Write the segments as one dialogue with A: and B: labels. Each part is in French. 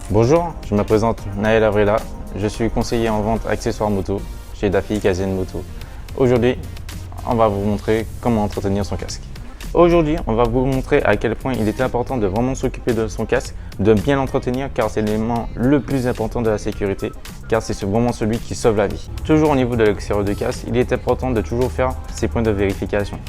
A: Bonjour, je me présente Naël Avrila, je suis conseiller en vente accessoires moto chez Daffy KZN Moto. Aujourd'hui, on va vous montrer comment entretenir son casque. Aujourd'hui, on va vous montrer à quel point il est important de vraiment s'occuper de son casque, de bien l'entretenir car c'est l'élément le plus important de la sécurité, car c'est vraiment celui qui sauve la vie. Toujours au niveau de l'extérieur du casque, il est important de toujours faire ses points de vérification.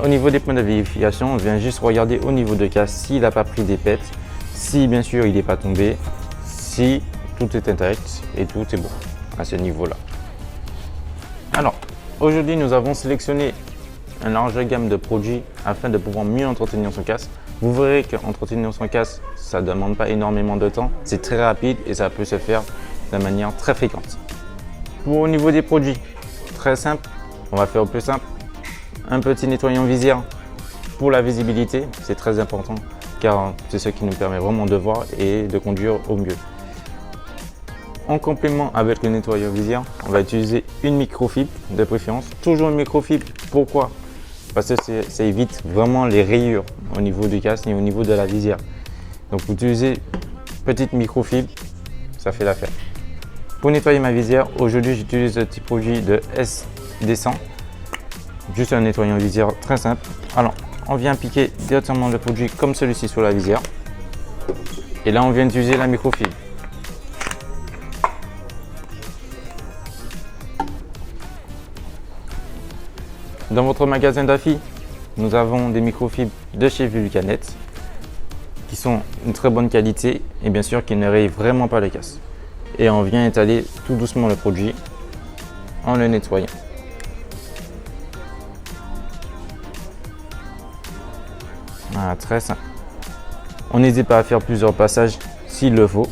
A: Au niveau des points de vérification, on vient juste regarder au niveau du casque s'il n'a pas pris des pètes, si bien sûr il n'est pas tombé, si tout est intact et tout est bon à ce niveau-là. Alors, aujourd'hui nous avons sélectionné une large gamme de produits afin de pouvoir mieux entretenir son casque. Vous verrez qu'entretenir son casque, ça ne demande pas énormément de temps, c'est très rapide et ça peut se faire de manière très fréquente. Au niveau des produits, très simple, on va faire au plus simple. Un petit nettoyant visière pour la visibilité, c'est très important car c'est ce qui nous permet vraiment de voir et de conduire au mieux. En complément avec le nettoyant visière, on va utiliser une microfibre de préférence. Toujours une microfibre, pourquoi? Parce que ça évite vraiment les rayures au niveau du casque et au niveau de la visière. Donc vous utilisez petite microfibre, ça fait l'affaire. Pour nettoyer ma visière, aujourd'hui j'utilise le petit produit de S-Descent. Juste un nettoyant visière très simple. Alors, on vient appliquer directement le produit comme celui-ci sur la visière. Et là, on vient d'utiliser la microfibre. Dans votre magasin Daffy, nous avons des microfibres de chez Vulcanet qui sont une très bonne qualité et bien sûr qui ne rayent vraiment pas le casque. Et on vient étaler tout doucement le produit en le nettoyant. Voilà, très simple. On n'hésite pas à faire plusieurs passages s'il le faut.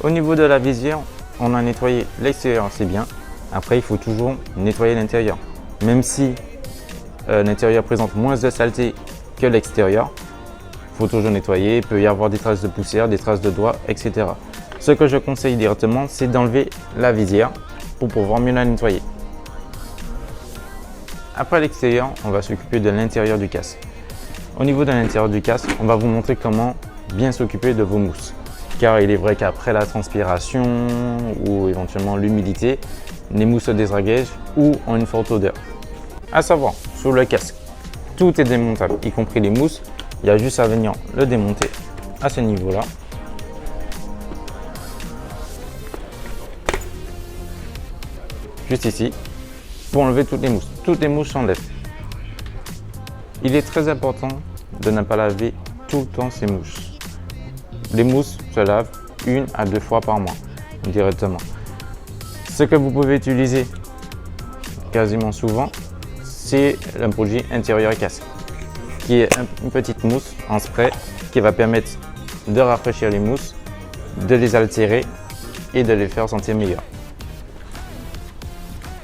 A: Au niveau de la visière, on a nettoyé l'extérieur, c'est bien. Après, il faut toujours nettoyer l'intérieur. Même si l'intérieur présente moins de saleté que l'extérieur, il faut toujours nettoyer. Il peut y avoir des traces de poussière, des traces de doigts, etc. Ce que je conseille directement, c'est d'enlever la visière pour pouvoir mieux la nettoyer. Après l'extérieur, on va s'occuper de l'intérieur du casque. Au niveau de l'intérieur du casque, on va vous montrer comment bien s'occuper de vos mousses. Car il est vrai qu'après la transpiration ou éventuellement l'humidité, les mousses se désengagent ou ont une forte odeur. À savoir, sur le casque, tout est démontable, y compris les mousses. Il y a juste à venir le démonter à ce niveau-là. Juste ici, pour enlever toutes les mousses. Toutes les mousses s'enlèvent. Il est très important de ne pas laver tout le temps ces mousses. Les mousses se lavent 1 à 2 fois par mois directement. Ce que vous pouvez utiliser quasiment souvent, c'est un produit intérieur casque, qui est une petite mousse en spray qui va permettre de rafraîchir les mousses, de les altérer et de les faire sentir meilleurs.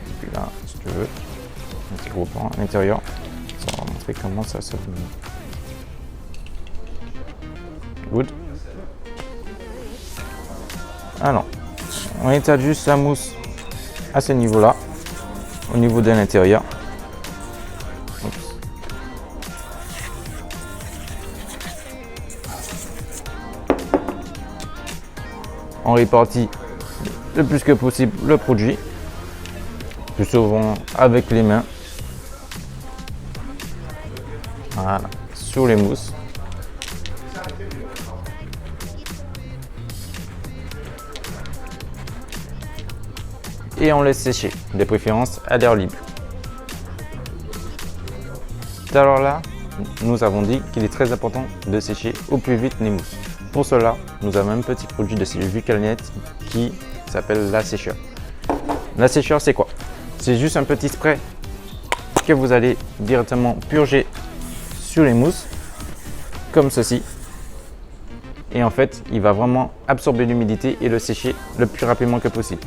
A: Et puis là, si tu veux, un petit gros pan à l'intérieur, ça va montrer comment ça se fait. Good. Alors, on étale juste la mousse à ce niveau-là, au niveau de l'intérieur. On répartit le plus que possible le produit, plus souvent avec les mains. Voilà, sur les mousses. Et on laisse sécher, de préférence à l'air libre. Tout à l'heure là, nous avons dit qu'il est très important de sécher au plus vite les mousses. Pour cela, nous avons un petit produit de chez Vulcanet qui s'appelle l'assécheur. L'assécheur, c'est quoi? C'est juste un petit spray que vous allez directement purger sur les mousses, comme ceci. Et en fait, il va vraiment absorber l'humidité et le sécher le plus rapidement que possible.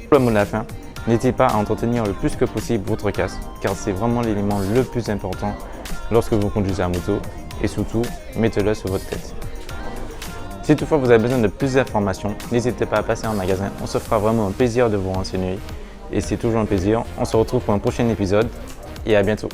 A: Pour le mot de la fin, n'hésitez pas à entretenir le plus que possible votre casque, car c'est vraiment l'élément le plus important lorsque vous conduisez à moto, et surtout, mettez-le sur votre tête. Si toutefois vous avez besoin de plus d'informations, n'hésitez pas à passer en magasin, on se fera vraiment un plaisir de vous renseigner. Et c'est toujours un plaisir, on se retrouve pour un prochain épisode et à bientôt.